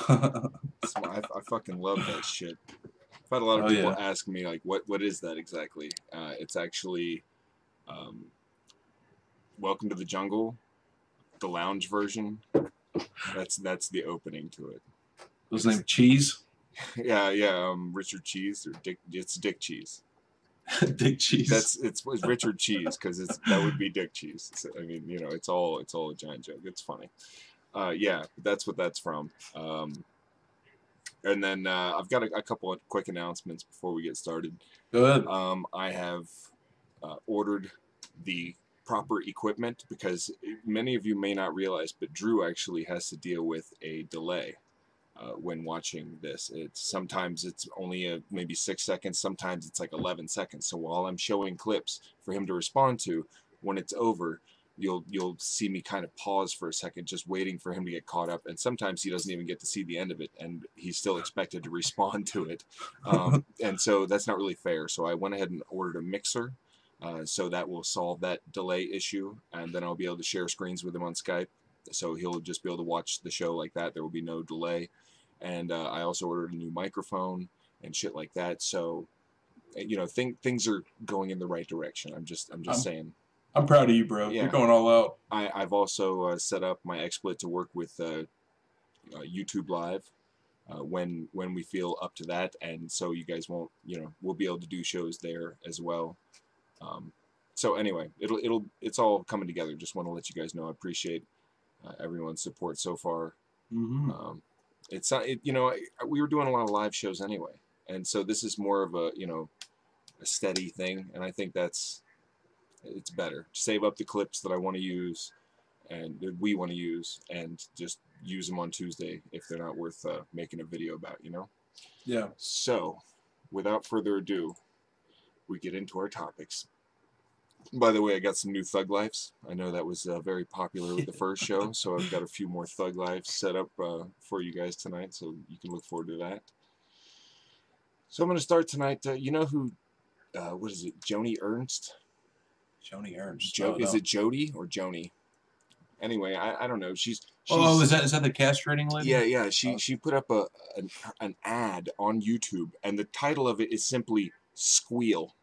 I fucking love that shit. I've had a lot of Oh people yeah. ask me like, what is that exactly? It's actually um, Welcome to the Jungle, the lounge version. That's the opening to it. Was his name Cheese? Yeah, yeah. Richard Cheese or Dick. It's Dick Cheese. Dick Cheese. It's Richard Cheese because that would be Dick Cheese. So, I mean, you know, it's all a giant joke. It's funny. Yeah, that's what that's from. And then I've got a couple of quick announcements before we get started. Go ahead. I have ordered the proper equipment because many of you may not realize, but Drew actually has to deal with a delay when watching this. Sometimes it's only maybe 6 seconds, sometimes it's like 11 seconds. So while I'm showing clips for him to respond to, when it's over, you'll see me kind of pause for a second, just waiting for him to get caught up. And sometimes he doesn't even get to see the end of it, and he's still expected to respond to it. And so that's not really fair. So I went ahead and ordered a mixer. So that will solve that delay issue, and then I'll be able to share screens with him on Skype. So he'll just be able to watch the show like that. There will be no delay. And I also ordered a new microphone and shit like that. So, you know, things are going in the right direction. I'm just saying. I'm proud of you, bro. Yeah. You're going all out. I've also set up my XSplit to work with YouTube Live when we feel up to that, and so you guys won't, you know, we'll be able to do shows there as well. So anyway, it's all coming together. Just want to let you guys know I appreciate everyone's support so far. It's not, you know, we were doing a lot of live shows anyway, and so this is more of a, you know, a steady thing, and I think it's better. Save up the clips that I want to use and that we want to use, and just use them on Tuesday if they're not worth making a video about, you know? Yeah. So, without further ado, we get into our topics. By the way, I got some new Thug Lifes. I know that was very popular with the first show, so I've got a few more Thug Lifes set up for you guys tonight, so you can look forward to that. So I'm going to start tonight. You know who, what is it, Joni Ernst? Joni Ernst. Is it Jody or Joni? Anyway, I don't know. She's oh, is that the castrating lady? Yeah. She put up an ad on YouTube, and the title of it is simply "Squeal."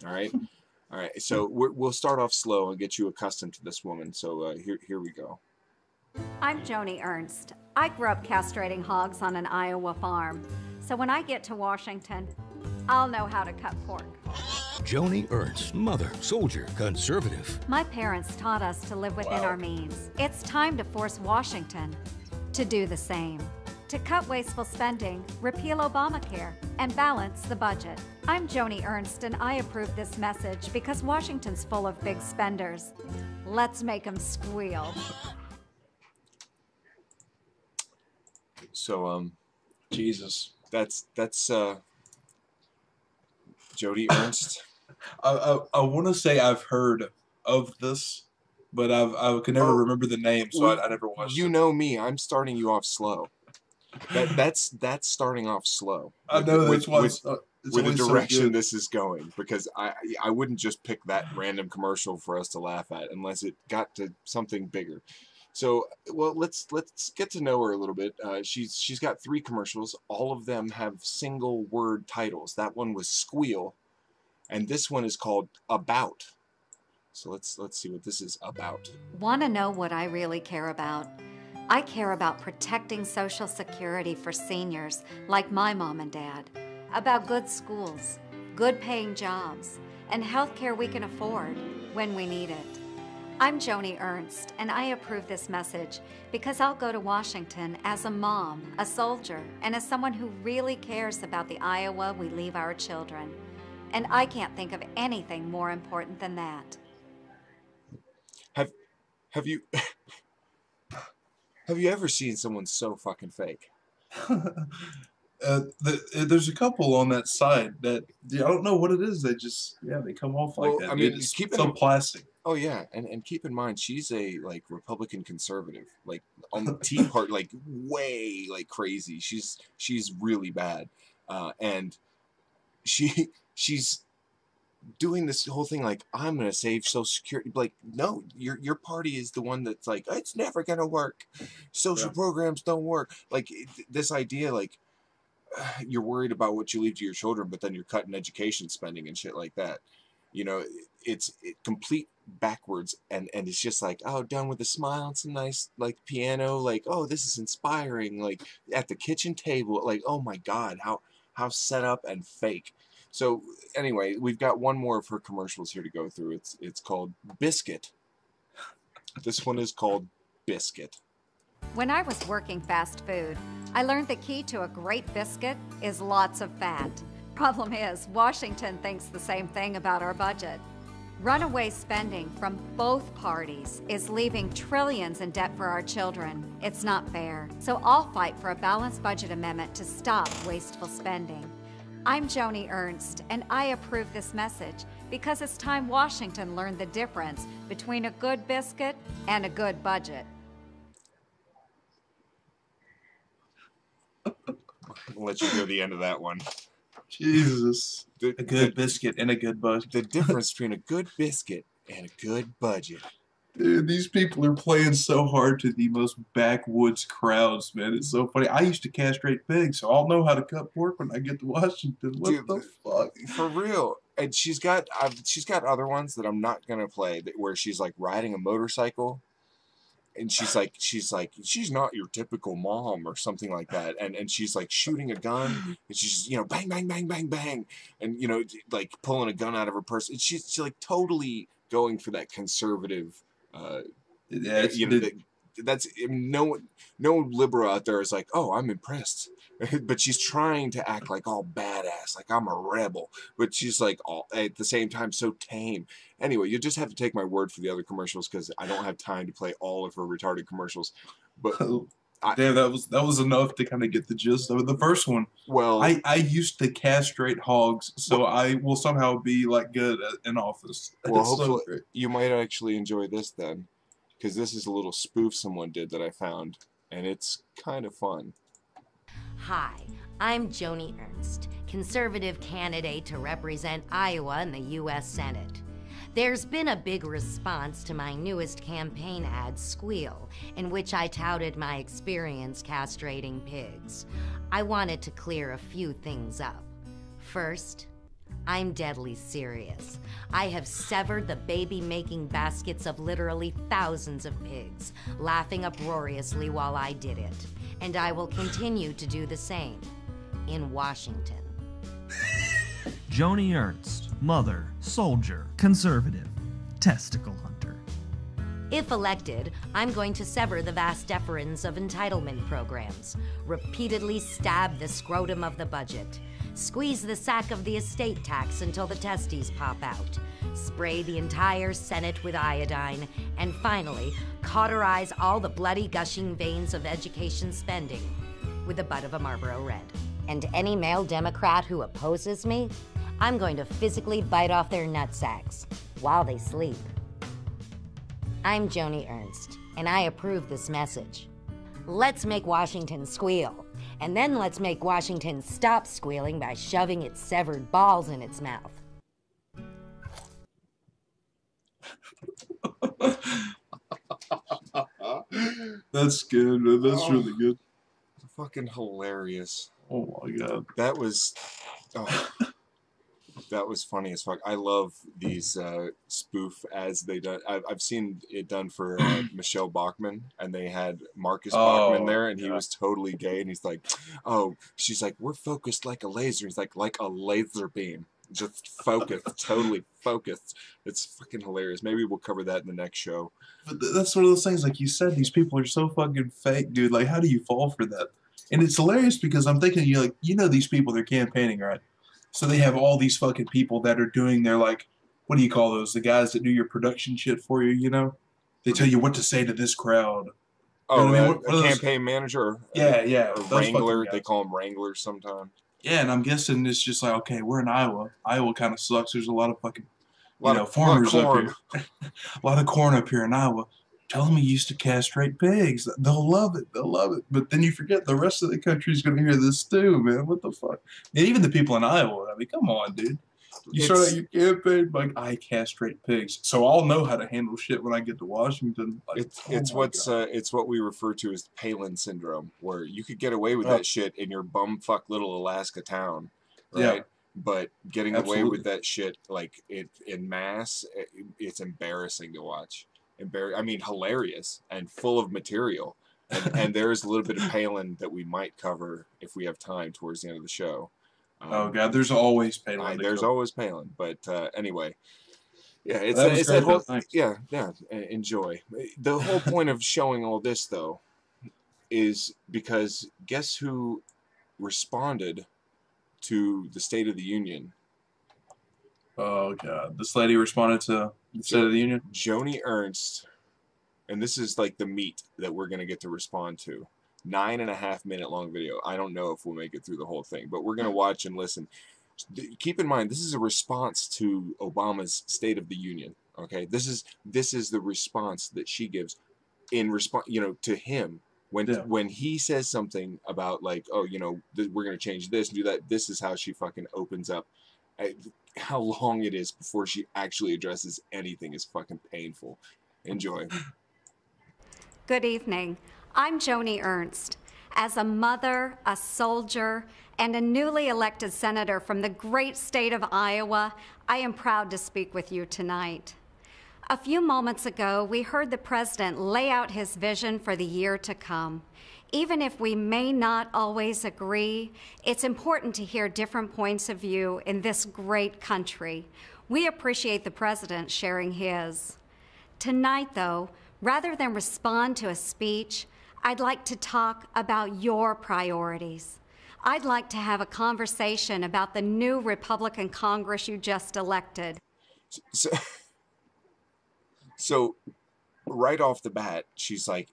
All right. All right, so we'll start off slow and get you accustomed to this woman. So here we go. I'm Joni Ernst. I grew up castrating hogs on an Iowa farm. So when I get to Washington, I'll know how to cut pork. Joni Ernst, mother, soldier, conservative. My parents taught us to live within our means. It's time to force Washington to do the same. To cut wasteful spending, repeal Obamacare, and balance the budget. I'm Joni Ernst, and I approve this message because Washington's full of big spenders. Let's make them squeal. So, Jesus. That's Joni Ernst. I want to say I've heard of this, but I can never remember the name, so I never watched it. You know me, I'm starting you off slow. That's starting off slow. I know that's why with the direction so this is going, because I wouldn't just pick that random commercial for us to laugh at unless it got to something bigger. So, well, let's get to know her a little bit. She's got 3 commercials. All of them have single word titles. That one was Squeal, and this one is called About. So let's see what this is about. Want to know what I really care about? I care about protecting Social Security for seniors like my mom and dad, about good schools, good paying jobs, and health care we can afford when we need it. I'm Joni Ernst, and I approve this message because I'll go to Washington as a mom, a soldier, and as someone who really cares about the Iowa we leave our children. And I can't think of anything more important than that. Have you have you ever seen someone so fucking fake? There's a couple on that side that I don't know what it is. They just they come off like that. I mean, it's so plastic. Oh yeah, and keep in mind she's a like Republican conservative, like on the Tea Party, like way like crazy. She's really bad, and she's doing this whole thing like, I'm gonna save Social Security. Like, no, your party is the one that's like, it's never gonna work. Social programs don't work. Like this idea, like you're worried about what you leave to your children, but then you're cutting education spending and shit like that. You know, it's complete backwards, and it's just like, oh, done with a smile and some nice like piano, like, oh, this is inspiring, like at the kitchen table, like, oh my god, how set up and fake. So anyway, we've got one more of her commercials here to go through. It's called Biscuit. This one is called Biscuit. When I was working fast food, I learned the key to a great biscuit is lots of fat. Problem is, Washington thinks the same thing about our budget. Runaway spending from both parties is leaving trillions in debt for our children. It's not fair. So I'll fight for a balanced budget amendment to stop wasteful spending. I'm Joni Ernst, and I approve this message because it's time Washington learned the difference between a good biscuit and a good budget. I'll let you hear the end of that one. Jesus. A good biscuit and a good budget. The difference between a good biscuit and a good budget. Dude, these people are playing so hard to the most backwoods crowds, man. It's so funny. I used to castrate pigs, so I'll know how to cut pork when I get to Washington. What the fuck? For real. And she's got other ones that I'm not gonna play where she's like riding a motorcycle. And she's like, she's not your typical mom or something like that. And she's like shooting a gun, and she's, you know, bang, bang, bang, bang, bang. And, you know, like pulling a gun out of her purse. And she's like totally going for that conservative, you know, that's, no liberal out there is like, oh, I'm impressed. But she's trying to act like all badass, like I'm a rebel. But she's like all at the same time so tame. Anyway, you just have to take my word for the other commercials because I don't have time to play all of her retarded commercials. But damn, that was enough to kind of get the gist of it. The first one, well, I used to castrate hogs, so I will somehow be like good in office. Well, hopefully you might actually enjoy this then, because this is a little spoof someone did that I found, and it's kind of fun. Hi, I'm Joni Ernst, conservative candidate to represent Iowa in the U.S. Senate. There's been a big response to my newest campaign ad, Squeal, in which I touted my experience castrating pigs. I wanted to clear a few things up. First, I'm deadly serious. I have severed the baby-making baskets of literally thousands of pigs, laughing uproariously while I did it. And I will continue to do the same in Washington. Joni Ernst, mother, soldier, conservative, testicle hunter. If elected, I'm going to sever the vas deferens of entitlement programs, repeatedly stab the scrotum of the budget, squeeze the sack of the estate tax until the testes pop out, spray the entire Senate with iodine, and finally, cauterize all the bloody gushing veins of education spending with the butt of a Marlboro Red. And any male Democrat who opposes me, I'm going to physically bite off their nutsacks while they sleep. I'm Joni Ernst, and I approve this message. Let's make Washington squeal, and then let's make Washington stop squealing by shoving its severed balls in its mouth. That's good, man. That's really good. Fucking hilarious. Oh my god. That was that was funny as fuck. I love these spoof ads they done. I've seen it done for Michelle Bachmann, and they had Marcus Bachmann there, and he was totally gay, and he's like, oh, she's like, we're focused like a laser. He's like a laser beam. Just focused, totally focused. It's fucking hilarious. Maybe we'll cover that in the next show. But that's one of those things, like you said, these people are so fucking fake, dude. Like, how do you fall for that? And it's hilarious because I'm thinking, you know these people, they're campaigning, right? So they have all these fucking people that are doing their, like, what do you call those? The guys that do your production shit for you, you know? They tell you what to say to this crowd. Oh, you know what I mean? A campaign manager? Yeah. Or wrangler. They call them wranglers sometimes. Yeah, and I'm guessing it's just like, okay, we're in Iowa. Iowa kind of sucks. There's a lot of fucking, farmers up here. A lot of corn up here in Iowa. Tell them he used to castrate pigs. They'll love it. They'll love it. But then you forget the rest of the country's going to hear this too, man. What the fuck? And even the people in Iowa. I mean, come on, dude. You start out your campaign like, I castrate pigs, so I'll know how to handle shit when I get to Washington. Like, it's what we refer to as Palin syndrome, where you could get away with that shit in your bumfuck little Alaska town, right? Yeah. But getting away with that shit like in mass, it's embarrassing to watch. I mean, hilarious and full of material. And there is a little bit of Palin that we might cover if we have time towards the end of the show. Oh God, there's always Palin. There's always Palin, but anyway, yeah, it's that whole yeah. Enjoy. The whole point of showing all this though is because guess who responded to the State of the Union? Oh God, this lady responded to the State of the Union. Joni Ernst, and this is like the meat that we're gonna get to respond to. 9.5 minute long video. I don't know if we'll make it through the whole thing, but we're going to watch and listen. Keep in mind, this is a response to Obama's State of the Union. Okay, this is the response that she gives in response, to him when he says something about like, oh, we're going to change this and do that. This is how she fucking opens up. How long it is before she actually addresses anything is fucking painful. Enjoy. Good evening. I'm Joni Ernst. As a mother, a soldier, and a newly elected senator from the great state of Iowa, I am proud to speak with you tonight. A few moments ago, we heard the president lay out his vision for the year to come. Even if we may not always agree, it's important to hear different points of view in this great country. We appreciate the president sharing his. Tonight, though, rather than respond to a speech, I'd like to talk about your priorities. I'd like to have a conversation about the new Republican Congress you just elected. So right off the bat, she's like,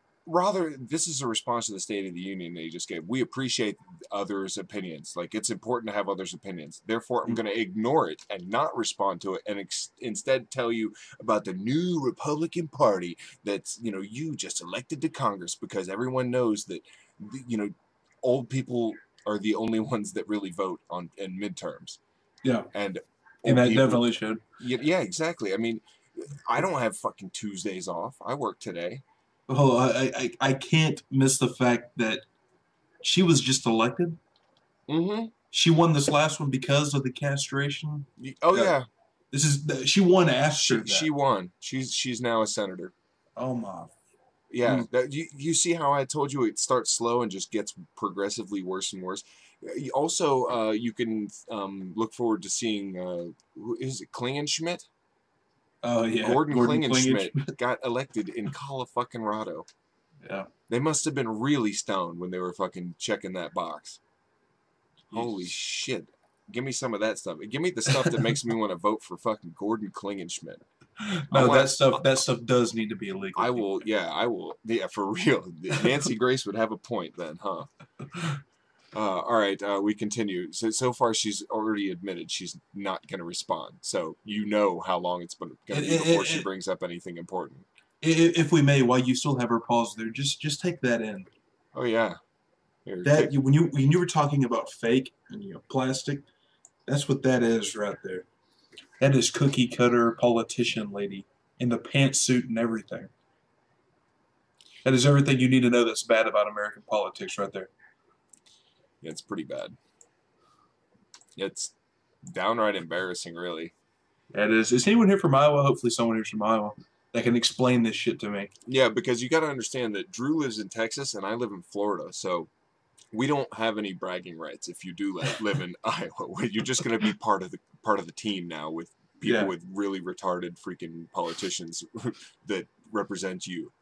this is a response to the State of the Union they just gave. We appreciate others' opinions. Like, it's important to have others' opinions. Therefore, I'm going to ignore it and not respond to it and instead tell you about the new Republican Party that's, you just elected to Congress, because everyone knows that, old people are the only ones that really vote in midterms. Yeah. And that definitely should. Yeah, exactly. I mean, I don't have fucking Tuesdays off. I work today. Oh, I can't miss the fact that she was just elected. Mm-hmm. She won this last one because of the castration. Oh yeah. She won after that. She won. She's now a senator. Oh my. Yeah. You see how I told you it starts slow and just gets progressively worse and worse. Also, you can look forward to seeing who is it, Klingenschmidt? Oh yeah, Gordon Klingenschmidt got elected in Colorado. Yeah, they must have been really stoned when they were fucking checking that box. Jeez. Holy shit! Give me some of that stuff. Give me the stuff that makes me want to vote for fucking Gordon Klingenschmidt. No, that stuff does need to be illegal. I will. Yeah, for real. Nancy Grace would have a point then, huh? All right, we continue. So far, she's already admitted she's not going to respond. So you know how long it's going to be before she brings up anything important. If we may, while you still have her pause there, just take that in. Oh yeah. When you were talking about fake and plastic, that's what that is right there. That is cookie cutter politician lady in the pantsuit and everything. That is everything you need to know that's bad about American politics right there. Yeah, it's pretty bad. It's downright embarrassing, really. Yeah, it is. Is anyone here from Iowa? Hopefully someone here's from Iowa that can explain this shit to me. Yeah, because you got to understand that Drew lives in Texas and I live in Florida, so we don't have any bragging rights if you do live in Iowa. You're just going to be part of the team now with people with really retarded freaking politicians that represent you,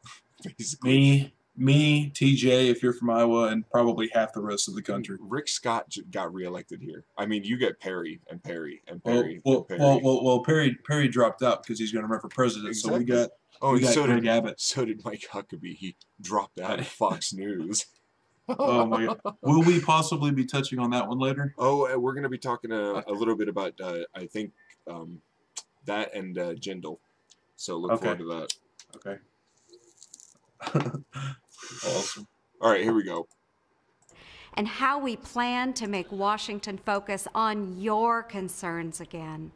basically. Me, TJ, if you're from Iowa, and probably half the rest of the country. Rick Scott got reelected here. I mean, you get Perry and Perry and Perry. Well, Perry dropped out because he's going to run for president. Exactly. So we got Greg Abbott. So did Mike Huckabee. He dropped out of Fox News. Oh my God! Will we possibly be touching on that one later? Oh, we're going to be talking a little bit about I think that and Jindal. So look forward to that. Okay. Awesome. All right, here we go. and how we plan to make Washington focus on your concerns again.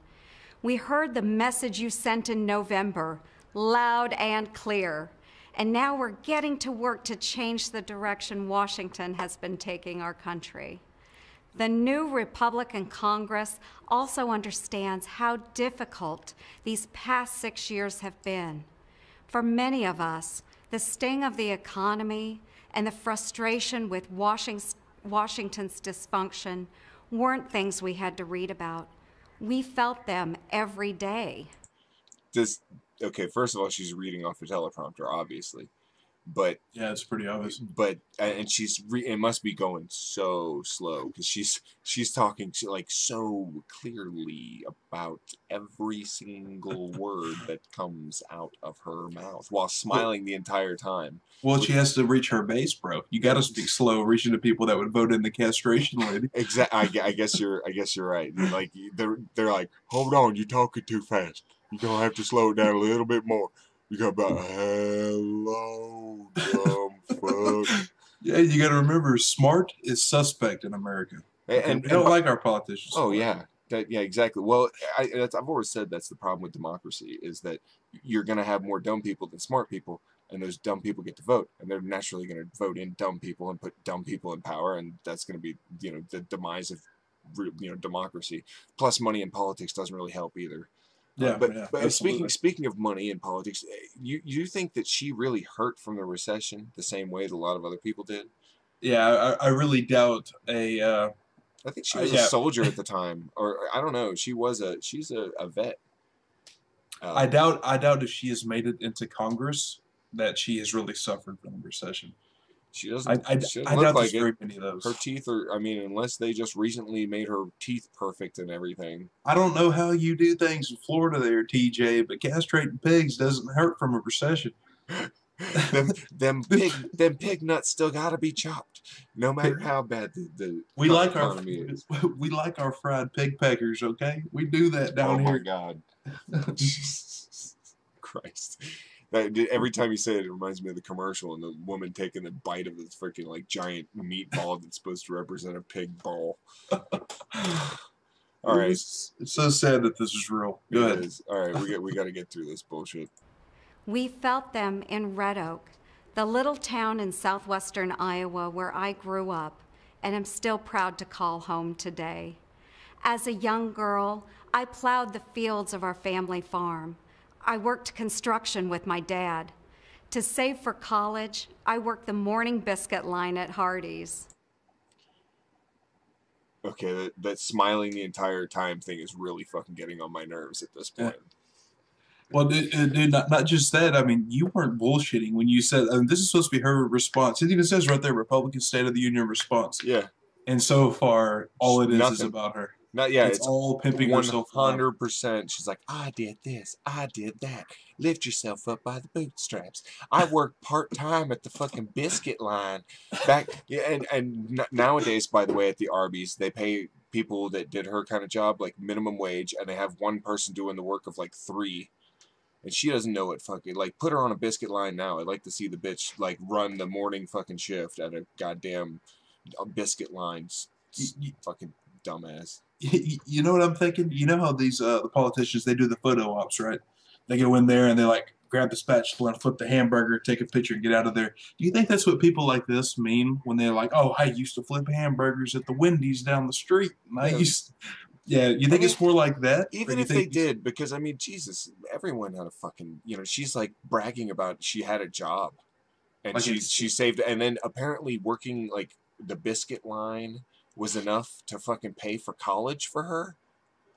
We heard the message you sent in November, loud and clear, and now we're getting to work to change the direction Washington has been taking our country. The new Republican Congress also understands how difficult these past 6 years have been. For many of us, the sting of the economy and the frustration with Washington's dysfunction weren't things we had to read about. We felt them every day. Okay, first of all, she's reading off the teleprompter, obviously. But yeah, it's pretty obvious. But and it must be going so slow because she's talking like so clearly about every single word that comes out of her mouth while smiling the entire time. Well, she has to reach her base, bro. You got to speak slow, reaching to people that would vote in the castration lady. Exactly. I guess you're right. Like they're like, hold on, you're talking too fast. You're gonna have to slow it down a little bit more. You got about hello, dumb fuck. Yeah, you got to remember, smart is suspect in America. And we don't like our politicians. Oh yeah, yeah, exactly. Well, I've always said that's the problem with democracy is that you're gonna have more dumb people than smart people, and those dumb people get to vote, and they're naturally gonna vote in dumb people and put dumb people in power, and that's gonna be the demise of democracy. Plus, money in politics doesn't really help either. Yeah, but speaking of money in politics, you think that she really hurt from the recession the same way that a lot of other people did? Yeah, I really doubt I think she was a soldier at the time, or I don't know. She's a vet. I doubt if she has made it into Congress that she has really suffered from the recession. She doesn't. I look doubt like there's very many of those. Her teeth are. I mean, unless they just recently made her teeth perfect and everything. I don't know how you do things in Florida there, TJ, but castrating pigs doesn't hurt from a recession. them pig nuts still gotta be chopped, no matter how bad the we like economy is. We like our fried pig peckers. Okay, we do that down here. Oh my God, Jesus Christ. Every time you say it, it reminds me of the commercial and the woman taking a bite of this freaking like giant meatball that's supposed to represent a pig ball. All right, it's so sad that this is real. Go ahead. All right, we got to get through this bullshit. We felt them in Red Oak, the little town in southwestern Iowa where I grew up and am still proud to call home today. As a young girl, I plowed the fields of our family farm. I worked construction with my dad. To save for college, I worked the morning biscuit line at Hardee's. Okay, that smiling the entire time thing is really fucking getting on my nerves at this point. Well, dude, not just that. I mean, you weren't bullshitting when you said this is supposed to be her response. It even says right there, Republican State of the Union response. Yeah. And so far, all it is about her. It's all pimping herself. 100%. She's like, I did this, I did that. Lift yourself up by the bootstraps. I worked part-time at the fucking biscuit line. And nowadays, by the way, at the Arby's, they pay people that did her kind of job like minimum wage, and they have one person doing the work of like 3. And she doesn't know it fucking, like, put her on a biscuit line now. I'd like to see the bitch, like, run the morning fucking shift at a goddamn biscuit line. Fucking dumbass. You know what I'm thinking? You know how these the politicians, they do the photo ops, right? They go in there and they like grab the spatula and flip the hamburger, take a picture, and get out of there. Do you think that's what people like this mean when they're like, "Oh, I used to flip hamburgers at the Wendy's down the street"? Yeah, you think it's more like that? Even if they did, because I mean, Jesus, everyone had a fucking, she's like bragging about she had a job, and like she saved, and then apparently working like the biscuit line was enough to fucking pay for college for her.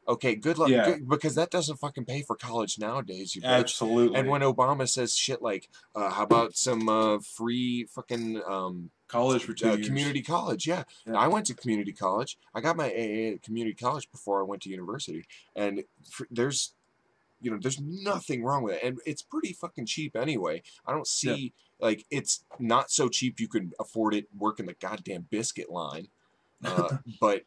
Okay, good luck, because that doesn't fucking pay for college nowadays, you bitch. Absolutely. And when Obama says shit like, how about some free fucking college for 2 years. Community college, yeah. I went to community college. I got my AA at community college before I went to university, and there's nothing wrong with it, and it's pretty fucking cheap anyway. I don't see like it's not so cheap you can afford it working the goddamn biscuit line, but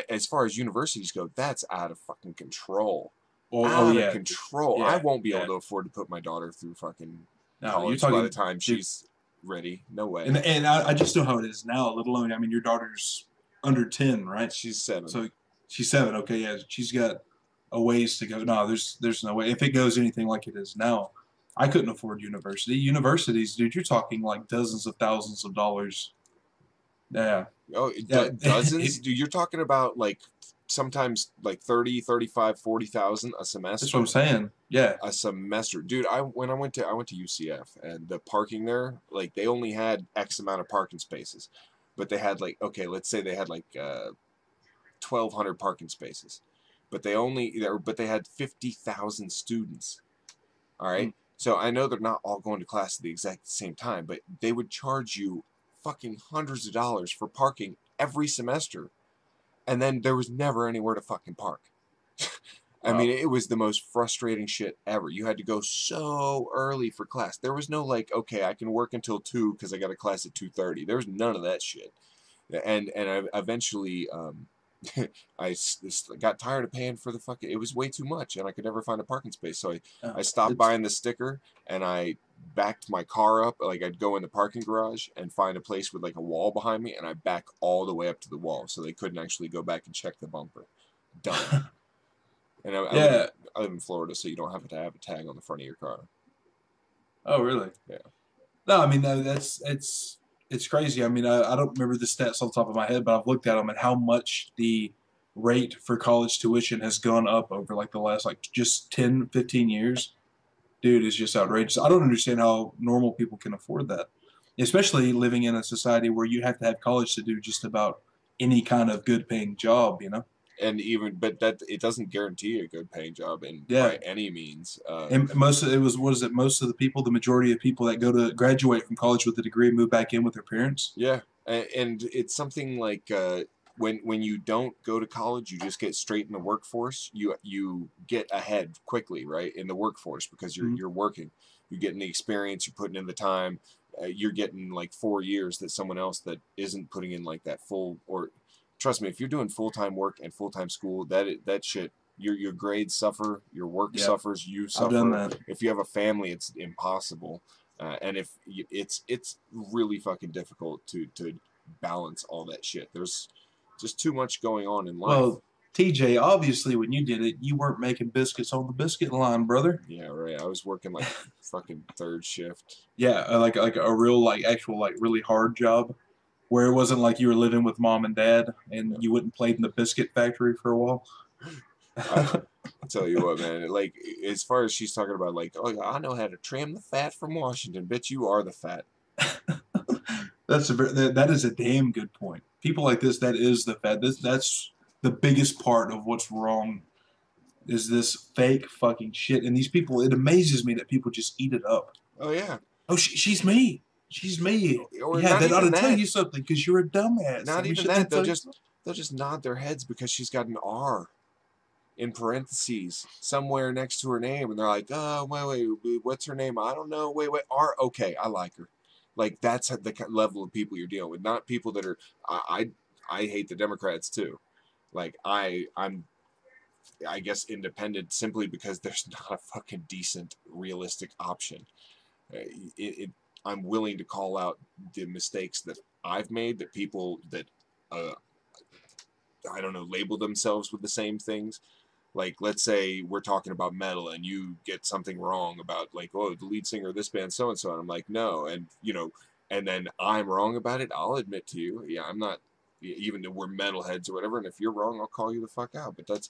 as far as universities go, that's out of fucking control. Out of control. I won't be able to afford to put my daughter through fucking college by the time she's ready. No way. And I just know how it is now, let alone, I mean, your daughter's under 10, right? She's 7. So she's 7. Okay, yeah, she's got a ways to go. No, there's no way. If it goes anything like it is now, I couldn't afford university. Universities, dude, you're talking like dozens of thousands of dollars. Yeah. Oh, Yeah. dozens? Dude, you're talking about like sometimes like 30, 35, 40,000 a semester. That's what I'm saying. Yeah. A semester. Dude, when I went to UCF, and the parking there, like they only had X amount of parking spaces. But they had like, okay, let's say they had like 1,200 parking spaces. But they had 50,000 students. All right? So I know they're not all going to class at the exact same time, but they would charge you fucking hundreds of dollars for parking every semester. And then there was never anywhere to fucking park. I mean, it was the most frustrating shit ever. You had to go so early for class. There was no like, okay, I can work until 2 because I got a class at 2:30. There was none of that shit. And I eventually I got tired of paying for the fucking. It was way too much, and I could never find a parking space. So I stopped buying the sticker, and I backed my car up. Like I'd go in the parking garage and find a place with like a wall behind me, and I back all the way up to the wall, so they couldn't actually go back and check the bumper. Done. And I live in Florida, so you don't have to have a tag on the front of your car. Oh, really? Yeah. No, I mean, no, it's crazy. I mean, I don't remember the stats on the top of my head, but I've looked at them and how much the rate for college tuition has gone up over like the last like just 10, 15 years. Dude, it's just outrageous. I don't understand how normal people can afford that, especially living in a society where you have to have college to do just about any kind of good paying job, you know? And but that it doesn't guarantee a good paying job by any means. And most of the people, the majority of people that go to graduate from college with a degree move back in with their parents. Yeah, and it's something like when you don't go to college, you just get straight in the workforce. You get ahead quickly, right, in the workforce because you're working, you're getting the experience, you're putting in the time, you're getting like 4 years that someone else that isn't putting in like that full or. Trust me, if you're doing full-time work and full-time school, that shit, your grades suffer, your work suffers, you suffer. I've done that. If you have a family, it's impossible, and if it's really fucking difficult to balance all that shit. There's just too much going on in life. Well, TJ, obviously, when you did it, you weren't making biscuits on the biscuit line, brother. Yeah, right. I was working like fucking 3rd shift. Yeah, like a real like actual like really hard job. Where it wasn't like you were living with mom and dad and you went and played in the biscuit factory for a while. I'll tell you what, man. Like, as far as she's talking about, like, oh, I know how to trim the fat from Washington. Bitch, you are the fat. That is a damn good point. People like this, that is the fat. That's the biggest part of what's wrong is this fake fucking shit. And these people, it amazes me that people just eat it up. Oh, yeah. Oh, she's me. She's me. Or yeah, that ought to tell you something because you're a dumbass. Not even that. They'll just nod their heads because she's got an R in parentheses somewhere next to her name, and they're like, "Oh, wait, what's her name? I don't know. Wait, R. Okay, I like her." Like that's the level of people you're dealing with, not people that are. I hate the Democrats too. Like I'm I guess independent simply because there's not a fucking decent, realistic option. I'm willing to call out the mistakes that I've made, that people that, I don't know, label themselves with the same things. Like, let's say we're talking about metal and you get something wrong about, like, oh, the lead singer of this band, so-and-so. And I'm like, no. And, you know, and then I'm wrong about it. I'll admit to you, yeah, I'm not, even though we're metalheads or whatever. And if you're wrong, I'll call you the fuck out. But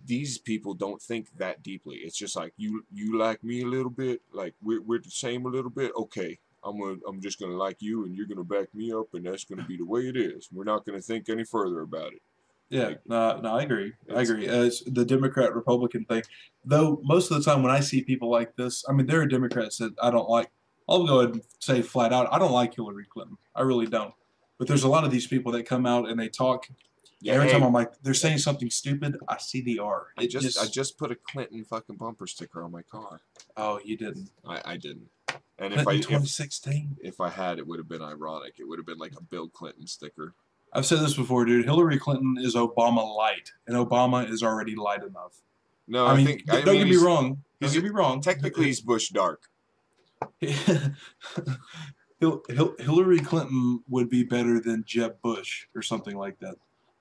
these people don't think that deeply. It's just like you like me a little bit, like we're the same a little bit. Okay, I'm just gonna like you, and you're gonna back me up, and that's gonna be the way it is. We're not gonna think any further about it. Yeah, like, no, I agree. It's the Democrat-Republican thing. Though most of the time when I see people like this, I mean, there are Democrats that I don't like. I'll go ahead and say flat out, I don't like Hillary Clinton. I really don't. But there's a lot of these people that come out and they talk. Yeah, every time I'm like, they're saying something stupid, I see the R. I just put a Clinton fucking bumper sticker on my car. Oh, you didn't? I didn't. And Clinton 2016. If I had, it would have been ironic. It would have been like a Bill Clinton sticker. I've said this before, dude. Hillary Clinton is Obama light, and Obama is already light enough. No, I mean, don't get me wrong. Don't get me wrong. Technically, he's Bush dark. Hillary Clinton would be better than Jeb Bush or something like that.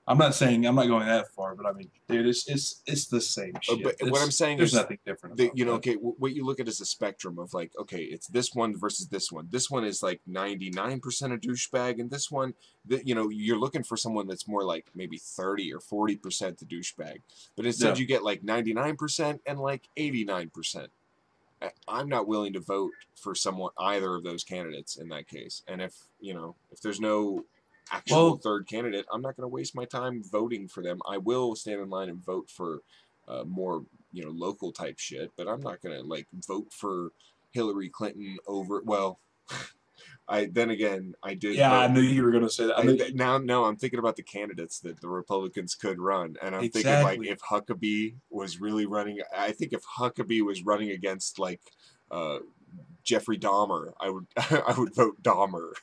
I'm not going that far, but I mean, dude, it's the same shit. But what I'm saying there's is, nothing different. About you know, that. okay, what you look at is a spectrum of like, okay, it's this one versus this one. This one is like 99% a douchebag, and this one, that you know, you're looking for someone that's more like maybe 30 or 40% the douchebag. But instead, you get like 99% and like 89%. I'm not willing to vote for either of those candidates in that case. And if there's no actual third candidate, I'm not going to waste my time voting for them. I will stand in line and vote for more local type shit, but I'm not going to like vote for Hillary Clinton over. Well, I did. Yeah, I knew you were going to say that. Now I'm thinking about the candidates that the Republicans could run, and I'm thinking like if Huckabee was really running. I think if Huckabee was running against like Jeffrey Dahmer, I would vote Dahmer.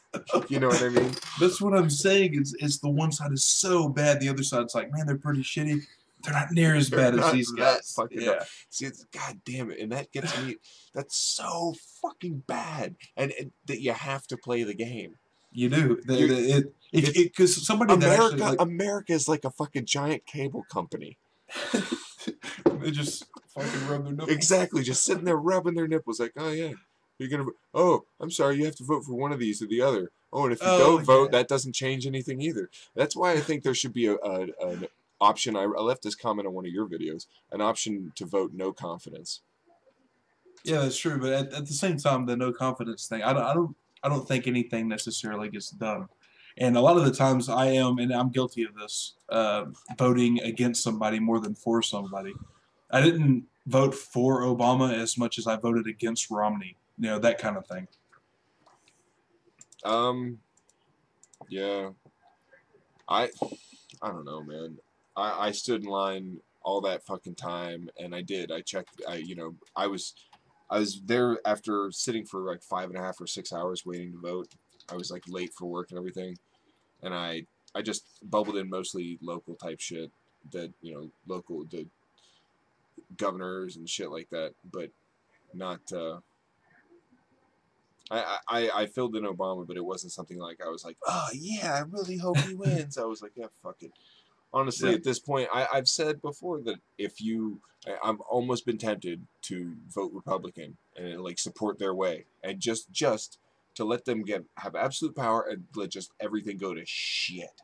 You know what I mean? That's what I'm saying. It's the one side is so bad, the other side's like, man, they're pretty shitty. They're not near as bad as these guys. Yeah. See, God damn it, and that gets me. That's so fucking bad, and that you have to play the game. You do. Because somebody America is like a fucking giant cable company. They just fucking rub their nipples. Exactly, just sitting there rubbing their nipples, like, oh yeah, you're gonna. Oh, I'm sorry, you have to vote for one of these or the other. Oh, and if you don't vote, that doesn't change anything either. That's why I think there should be an option. I left this comment on one of your videos. An option to vote no confidence. Yeah, that's true. But at the same time, the no confidence thing, I don't think anything necessarily gets done. And a lot of the times I am, and I'm guilty of this, voting against somebody more than for somebody. I didn't vote for Obama as much as I voted against Romney. That kind of thing. Yeah. I don't know, man. I stood in line all that fucking time, and I did. I checked. I was there after sitting for like 5.5 or 6 hours waiting to vote. I was like late for work and everything, and I just bubbled in mostly local type shit. That local the governors and shit like that, but not. I filled in Obama, but it wasn't something like I was like, oh yeah, I really hope he wins. I was like, yeah, fuck it. Honestly, at this point, I've said before that I've almost been tempted to vote Republican and like support their way, and just to let them have absolute power and let just everything go to shit,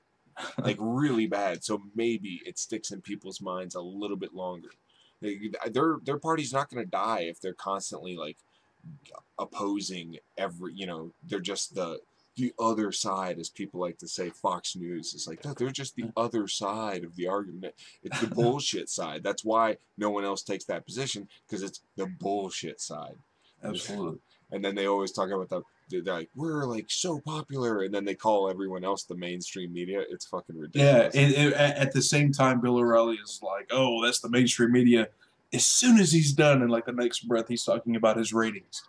like really bad. So maybe it sticks in people's minds a little bit longer. Their party's not going to die if they're constantly like opposing they're just the other side, as people like to say. Fox News is like, no, they're just the other side of the argument. It's the bullshit side. That's why no one else takes that position, because it's the bullshit side. Absolutely. And then they always talk about they're like, we're like so popular, and then they call everyone else the mainstream media. It's fucking ridiculous. Yeah, at the same time, Bill O'Reilly is like, oh, that's the mainstream media. As soon as he's done, in like the next breath, he's talking about his ratings.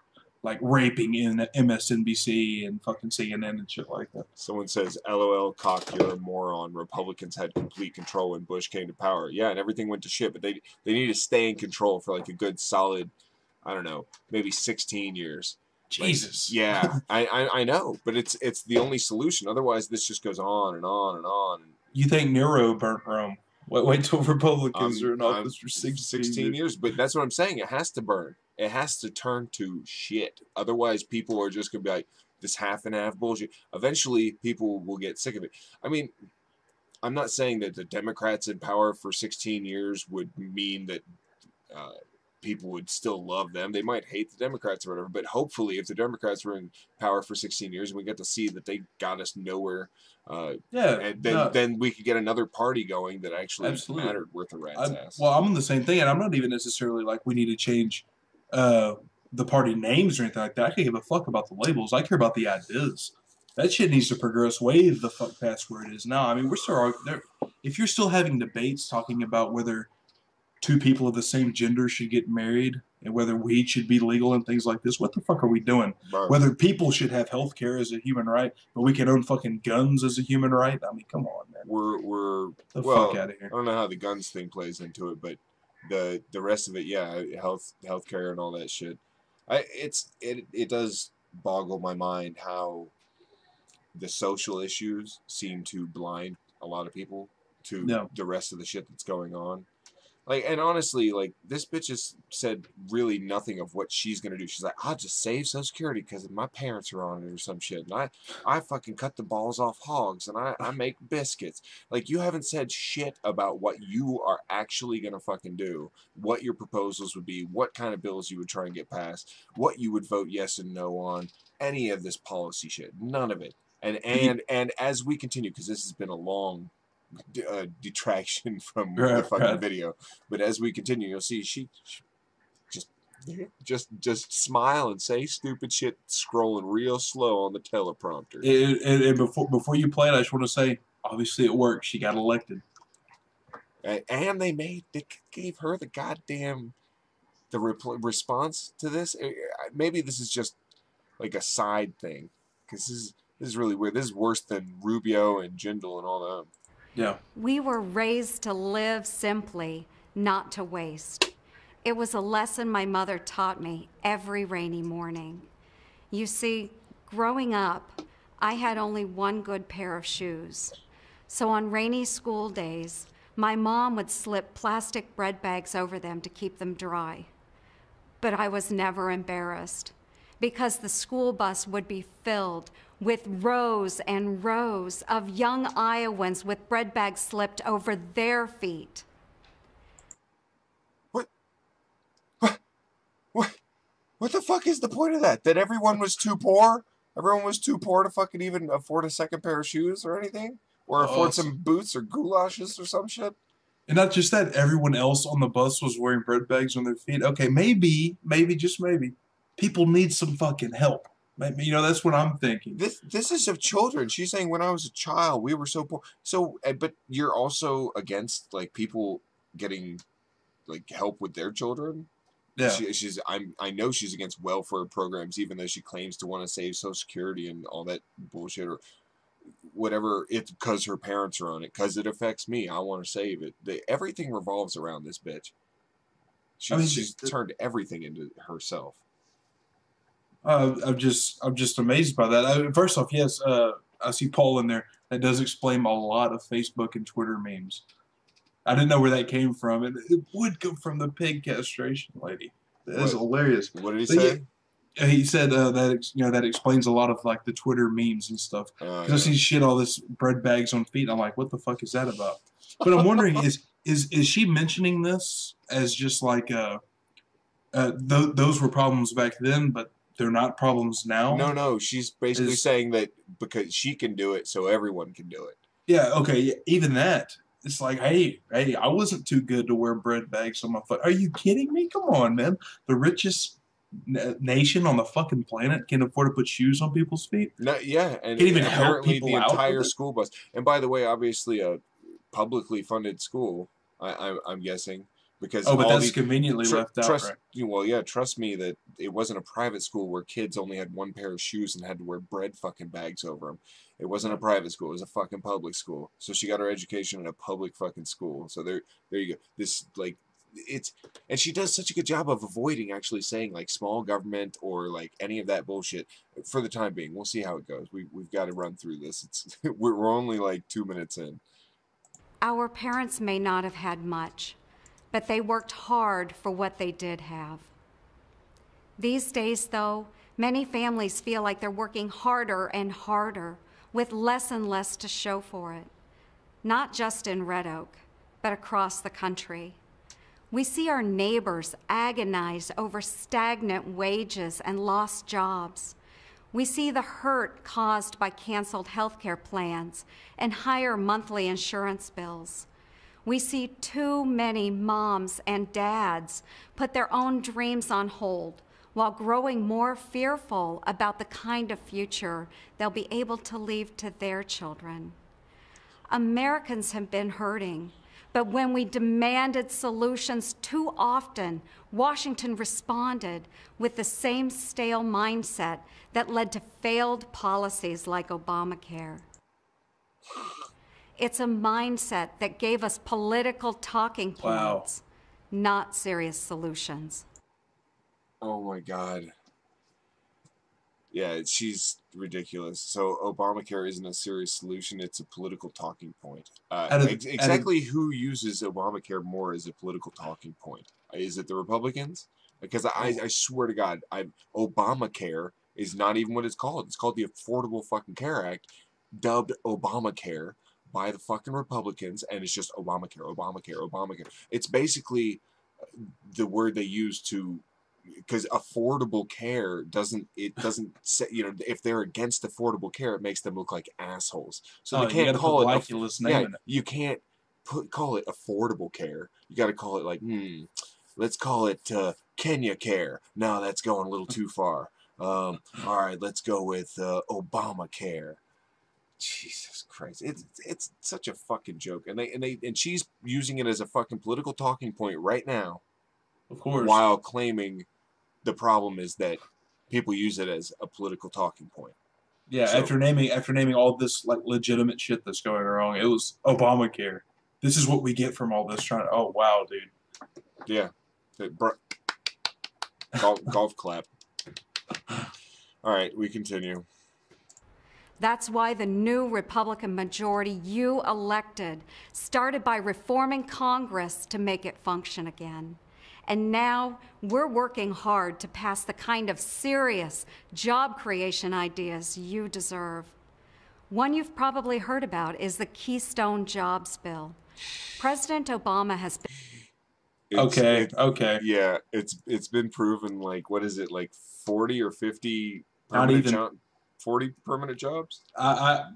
Like raping in MSNBC and fucking CNN and shit like that. Someone says, LOL, cock, you're a moron. Republicans had complete control when Bush came to power. Yeah, and everything went to shit, but they need to stay in control for like a good solid, I don't know, maybe 16 years. Jesus. Like, yeah, I know, but it's the only solution. Otherwise, this just goes on and on and on. You think Nero burnt Rome? Wait till Republicans are in office for 16 years. But that's what I'm saying. It has to burn. It has to turn to shit. Otherwise, people are just going to be like, this half and half bullshit. Eventually, people will get sick of it. I mean, I'm not saying that the Democrats in power for 16 years would mean that people would still love them. They might hate the Democrats or whatever, but hopefully if the Democrats were in power for 16 years and we get to see that they got us nowhere, then we could get another party going that actually mattered worth a rat's ass. Well, I'm on the same thing, and I'm not even necessarily like we need to change the party names or anything like that. I can't give a fuck about the labels. I care about the ideas. That shit needs to progress way the fuck past where it is now. I mean, we're still there. If you're still having debates talking about whether two people of the same gender should get married and whether weed should be legal and things like this, what the fuck are we doing? Right. Whether people should have health care as a human right, but we can own fucking guns as a human right? I mean, come on, man. We're fuck out of here. I don't know how the guns thing plays into it, but the rest of it, yeah, health care and all that shit. It does boggle my mind how the social issues seem to blind a lot of people to the rest of the shit that's going on. Like, and honestly, like, this bitch has said really nothing of what she's gonna do. She's like, I'll just save Social Security because my parents are on it or some shit. And I fucking cut the balls off hogs and I make biscuits. Like, you haven't said shit about what you are actually gonna fucking do, what your proposals would be, what kind of bills you would try and get passed, what you would vote yes and no on, any of this policy shit. None of it. And as we continue, because this has been a long detraction from the fucking video, but as we continue, you'll see she just smile and say stupid shit, scrolling real slow on the teleprompter. And before you play it, I just want to say, obviously it worked. She got elected, and they gave her the goddamn response to this. Maybe this is just like a side thing, because this is really weird. This is worse than Rubio and Jindal and all that. Yeah. We were raised to live simply, not to waste. It was a lesson my mother taught me every rainy morning. You see, growing up, I had only one good pair of shoes. So on rainy school days, my mom would slip plastic bread bags over them to keep them dry. But I was never embarrassed, because the school bus would be filled with rows and rows of young Iowans with bread bags slipped over their feet. What the fuck is the point of that? That everyone was too poor? Everyone was too poor to fucking even afford a second pair of shoes or anything? Or afford some boots or goulashes or some shit? And not just that, everyone else on the bus was wearing bread bags on their feet. Okay, maybe, just maybe, people need some fucking help. Maybe, you know, that's what I'm thinking. This is of children. She's saying when I was a child, we were so poor. So, but you're also against, like, people getting, like, help with their children? Yeah. I know she's against welfare programs, even though she claims to want to save Social Security and all that bullshit or whatever. It's because her parents are on it, because it affects me. I want to save it. Everything revolves around this bitch. She's turned everything into herself. I'm just amazed by that. First off, yes, I see Paul in there. That does explain a lot of Facebook and Twitter memes. I didn't know where that came from, and it would come from the pig castration lady. That is hilarious. What did he say? Yeah, he said that explains a lot of like the Twitter memes and stuff. Because I see shit all this bread bags on feet. And I'm like, what the fuck is that about? But I'm wondering, is she mentioning this as just like those were problems back then, but they're not problems now? No. She's basically saying that because she can do it, so everyone can do it. Yeah. Okay. Even that. It's like, hey, I wasn't too good to wear bread bags on my foot. Are you kidding me? Come on, man. The richest nation on the fucking planet can afford to put shoes on people's feet. No, yeah, and can't even apparently help people the entire out with school bus. And by the way, obviously a publicly funded school. I'm guessing because but that's conveniently left out. Right? Well, yeah, trust me that it wasn't a private school where kids only had one pair of shoes and had to wear bread fucking bags over them. It wasn't a private school. It was a fucking public school. So she got her education in a public fucking school. So there you go. This, like, and she does such a good job of avoiding actually saying, like, small government or, like, any of that bullshit for the time being. We'll see how it goes. We've got to run through this. We're only, like, 2 minutes in. Our parents may not have had much, but they worked hard for what they did have. These days, though, many families feel like they're working harder and harder with less and less to show for it, not just in Red Oak, but across the country. We see our neighbors agonize over stagnant wages and lost jobs. We see the hurt caused by canceled healthcare plans and higher monthly insurance bills. We see too many moms and dads put their own dreams on hold while growing more fearful about the kind of future they'll be able to leave to their children. Americans have been hurting, but when we demanded solutions too often, Washington responded with the same stale mindset that led to failed policies like Obamacare. It's a mindset that gave us political talking points, not serious solutions. Oh my God. Yeah, she's ridiculous. So Obamacare isn't a serious solution; it's a political talking point. Exactly who uses Obamacare more as a political talking point? Is it the Republicans? Because I swear to God, Obamacare is not even what it's called. It's called the Affordable fucking Care Act, dubbed Obamacare by the fucking Republicans, and it's just Obamacare, Obamacare, Obamacare. It's basically the word they use to, because affordable care doesn't say, if they're against affordable care, it makes them look like assholes. So they can't call it you can't call it affordable care. You got to call it like let's call it Kenya care. No, that's going a little too far. All right, let's go with Obamacare. Jesus Christ, it's such a fucking joke, and she's using it as a fucking political talking point right now, of course, while claiming the problem is that people use it as a political talking point. Yeah, so, after naming all this like legitimate shit that's going wrong, it was Obamacare. This is what we get from all this trying to. Oh wow, dude. Yeah, golf clap. All right, we continue. That's why the new Republican majority you elected started by reforming Congress to make it function again. And now we're working hard to pass the kind of serious job creation ideas you deserve. One you've probably heard about is the Keystone Jobs Bill. President Obama has been... Okay. Yeah, it's been proven, like, what is it, like 40 or 50 40 permanent jobs?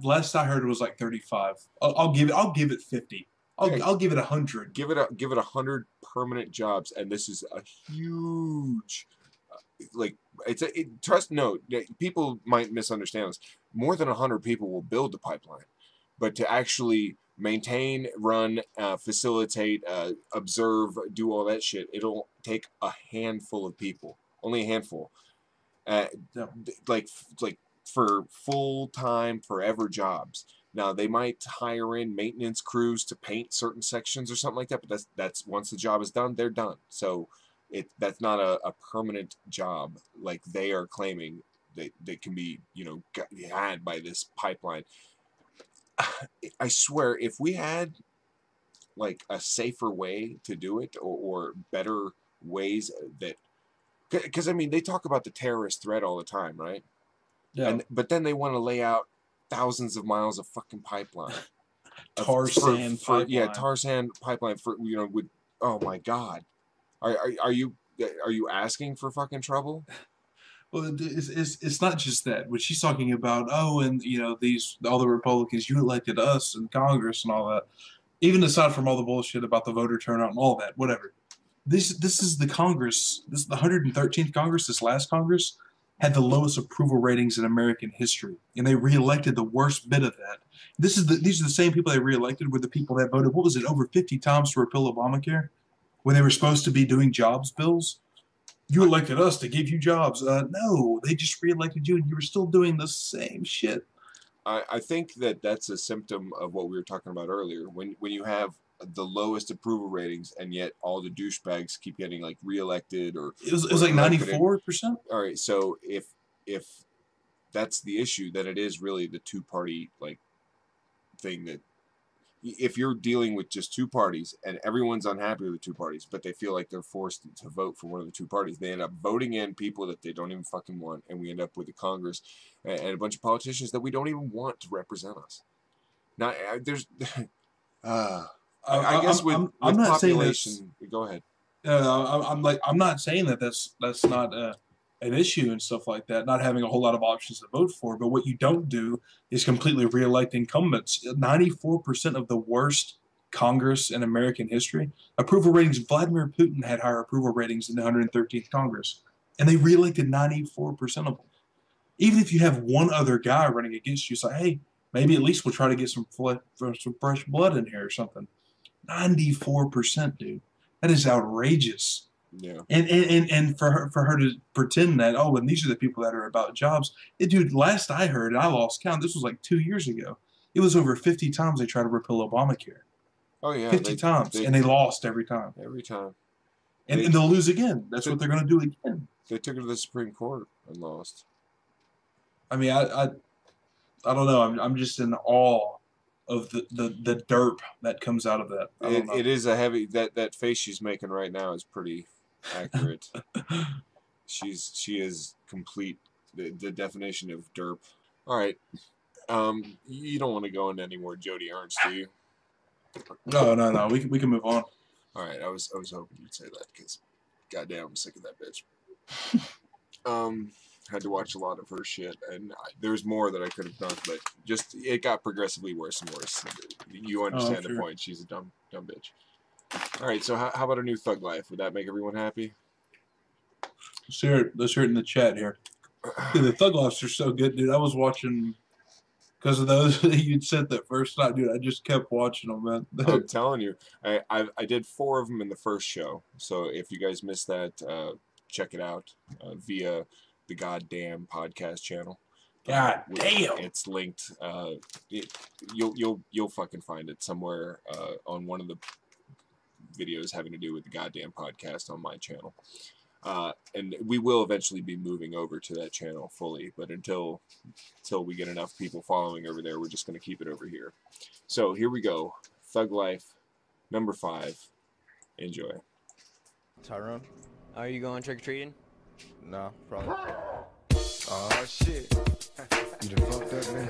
Last I heard it was like 35. I'll give it 50. I'll give it 100. Give it 100 permanent jobs, and this is a huge, people might misunderstand this. More than 100 people will build the pipeline, but to actually maintain, run, facilitate, observe, do all that shit, it'll take a handful of people. Only a handful. Like for full-time, forever jobs. Now, they might hire in maintenance crews to paint certain sections or something like that, but that's once the job is done, they're done. So that's not a permanent job like they are claiming that can be, had by this pipeline. I swear, if we had like a safer way to do it or better ways that... Because, I mean, they talk about the terrorist threat all the time, right? Yeah. But then they want to lay out thousands of miles of fucking pipeline. tar sand pipeline. Yeah, tar sand pipeline for, with... Oh, my God. Are you asking for fucking trouble? Well, it's not just that. What she's talking about, all the Republicans, you elected us in Congress and all that. Even aside from all the bullshit about the voter turnout and all that, whatever. This is the Congress. This is the 113th Congress. This last Congress had the lowest approval ratings in American history, and they reelected the worst bit of that. These are the same people they reelected were the people that voted. What was it? Over 50 times to repeal Obamacare, when they were supposed to be doing jobs bills. You elected us to give you jobs. No, they just reelected you, and you were still doing the same shit. I think that's a symptom of what we were talking about earlier. When you have the lowest approval ratings, and yet all the douchebags keep getting like reelected, or it was like 94%. All right, so if that's the issue, then it is really the two-party like thing. That if you're dealing with just two parties and everyone's unhappy with the two parties, but they feel like they're forced to vote for one of the two parties, they end up voting in people that they don't even fucking want, and we end up with a Congress and a bunch of politicians that we don't even want to represent us. Now, there's... I guess with population, go ahead. I'm not saying that's not an issue and stuff like that. Not having a whole lot of options to vote for, but what you don't do is completely reelect incumbents. 94% of the worst Congress in American history. Approval ratings. Vladimir Putin had higher approval ratings than the 113th Congress, and they reelected 94% of them. Even if you have one other guy running against you, say, hey, maybe at least we'll try to get some fresh blood in here or something. 94%, dude. That is outrageous. Yeah. And for her to pretend that, and these are the people that are about jobs. Dude, last I heard, and I lost count, this was like 2 years ago, it was over 50 times they tried to repeal Obamacare. Oh, yeah. 50 times. And they lost every time. Every time. And they'll lose again. That's what they're going to do again. They took it to the Supreme Court and lost. I mean, I don't know. I'm just in awe of the derp that comes out of that. I don't know. It is a heavy, that face she's making right now is pretty accurate. She is complete, the definition of derp. All right. You don't want to go into any more Joni Ernst, do you? No. We can move on. All right. I was hoping you'd say that because, goddamn, I'm sick of that bitch. Had to watch a lot of her shit, and there's more that I could have done, but just it got progressively worse and worse. You understand the point? She's a dumb bitch. All right. So how about a new Thug Life? Would that make everyone happy? Let's hear it in the chat here. Dude, the Thug Lifes are so good, dude. I was watching because of those that you'd sent that first night, dude. I just kept watching them, man. I'm telling you, I did 4 of them in the first show. So if you guys missed that, check it out via the goddamn podcast channel. God damn, it's linked. You'll fucking find it somewhere on one of the videos having to do with the goddamn podcast on my channel. And we will eventually be moving over to that channel fully, but until we get enough people following over there, we're just going to keep it over here. So here we go. Thug Life, number 5. Enjoy. Tyrone? Are you going trick-or-treating? No, probably. Oh, shit. You done fucked up, man.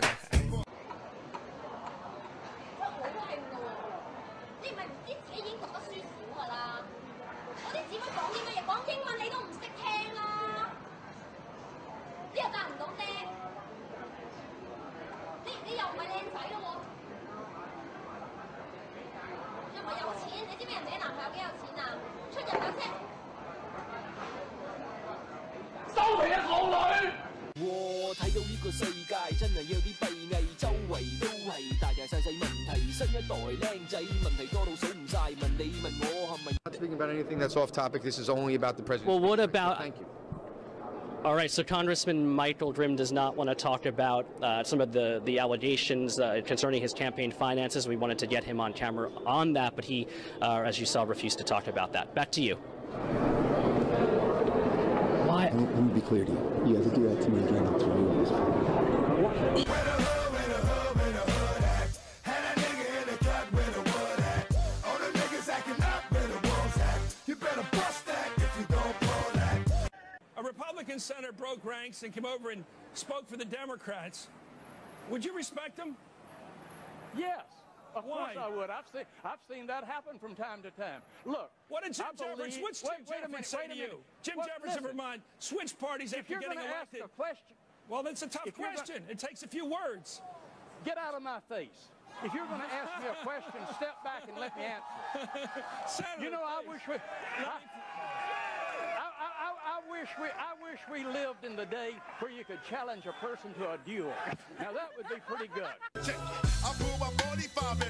Not speaking about anything that's off topic. This is only about the president. Well, what about... Thank you. All right, so Congressman Michael Grimm does not want to talk about some of the allegations concerning his campaign finances. We wanted to get him on camera on that, but he, as you saw, refused to talk about that. Back to you. Why? Let me be clear to you. You have to do that to me again. I'll turn you over this. A Republican senator broke ranks and came over and spoke for the Democrats. Would you respect him? Yes, of Why? course I would. I've seen that happen from time to time. Look, what did Jim Jeffords? What's Jim Jeffords say to you? Jim Jeffords of Vermont switched parties after getting elected. Ask a question, well, that's a tough question. It takes a few words. Get out of my face. If you're going to ask me a question, step back and let me answer. Senator, you know, I wish we lived in the day where you could challenge a person to a duel. Now that would be pretty good. Check. I pulled my 45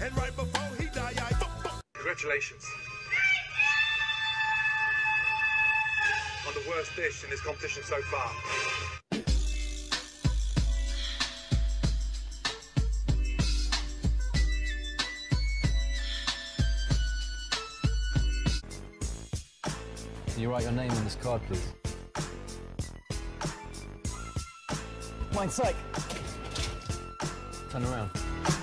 and right before he died, Congratulations on the worst dish in this competition so far. Can you write your name on this card, please? Mine's like. Turn around.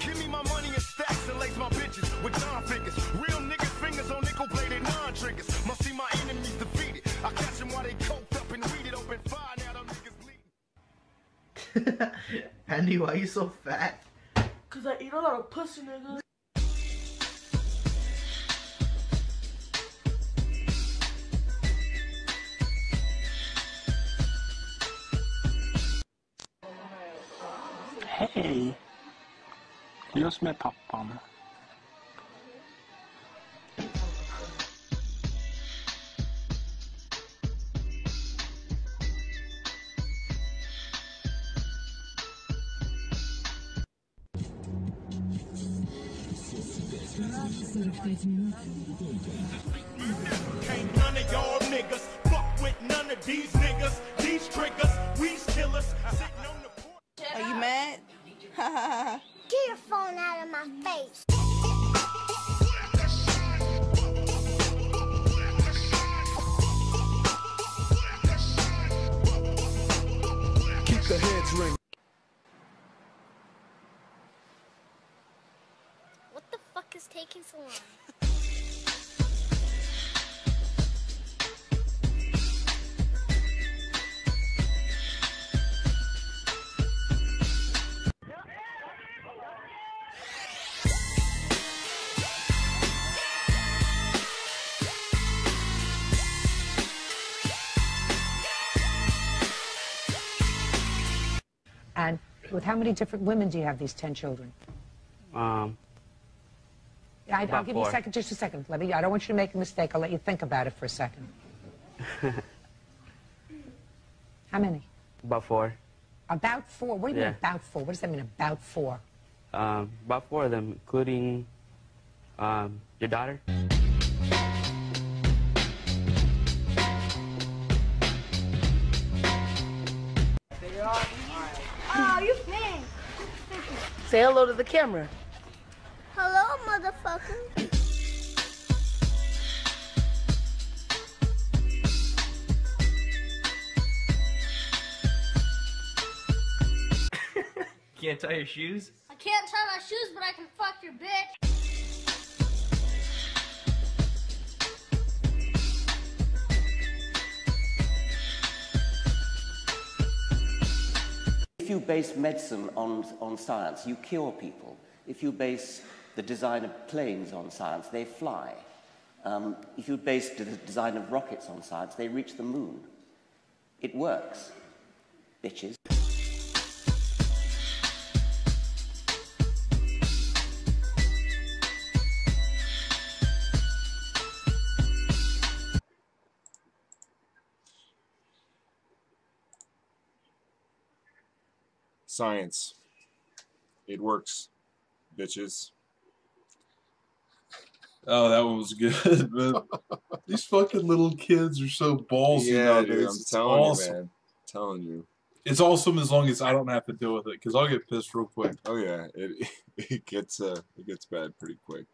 Give me my money in stacks and lace my bitches with non-figures. Real niggas' fingers on nickel-plated non-triggers. Must see my enemies defeated. I catch them while they coked up and weeded open fire. Now them niggas bleeding. Andy, why are you so fat? Cause I eat a lot of pussy, nigga. Hej! Det är jag som är pappan. Can't none of y'all niggas fuck with none of these niggas. These triggers, weed killers sitting on the porch. Are you mad? Get your phone out of my face. this one. And with how many different women do you have these 10 children? I'll give you a second, just a second. I don't want you to make a mistake. I'll let you think about it for a second. How many? About 4. About 4? What do you mean about 4? What does that mean, about 4? About 4 of them, including your daughter. Oh, you pink. Say hello to the camera. Hello, motherfucker. Can't tie your shoes? I can't tie my shoes, but I can fuck your bitch. If you base medicine on science, you cure people. If you base the design of planes on science, they fly. If you base the design of rockets on science, they reach the moon. It works, bitches. Science. It works, bitches. Oh, that one was good, man. These fucking little kids are so ballsy nowadays. Dude, I'm telling you, man. I'm telling you. It's awesome as long as I don't have to deal with it, because I'll get pissed real quick. Oh yeah, it gets bad pretty quick.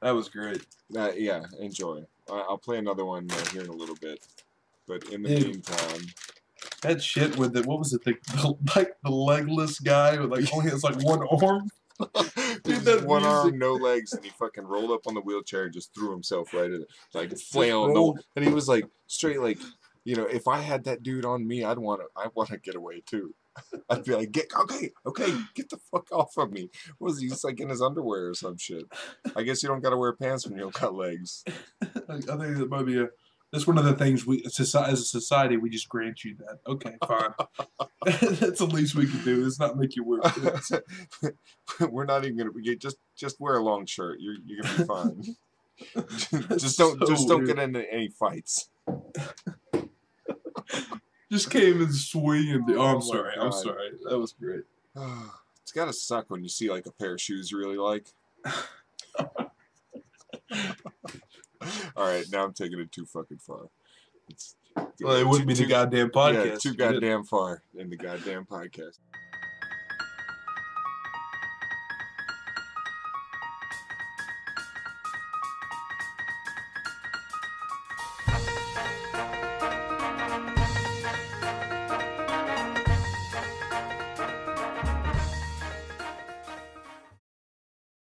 That was great. Yeah, enjoy. I'll play another one here in a little bit, but in the meantime. That shit with what was it? The legless guy with only has one arm. Dude, that one arm, no legs, and he fucking rolled up on the wheelchair and just threw himself right in it, flailing. And he was straight if I had that dude on me, I want to get away too. I'd be like, okay, get the fuck off of me. What was he just in his underwear or some shit? I guess you don't gotta wear pants when you don't got legs. I think that might be that's one of the things as a society, we just grant you that. Okay, fine. That's the least we can do. Is not make you wear pants. We're not even gonna just wear a long shirt. You're gonna be fine. just don't get into any fights. Just came in swinging. I'm sorry. God. I'm sorry. That was great. It's gotta suck when you see a pair of shoes you really like. All right, now I'm taking it too fucking far. Well, it wouldn't be the goddamn podcast. Yeah, too goddamn far in the goddamn podcast.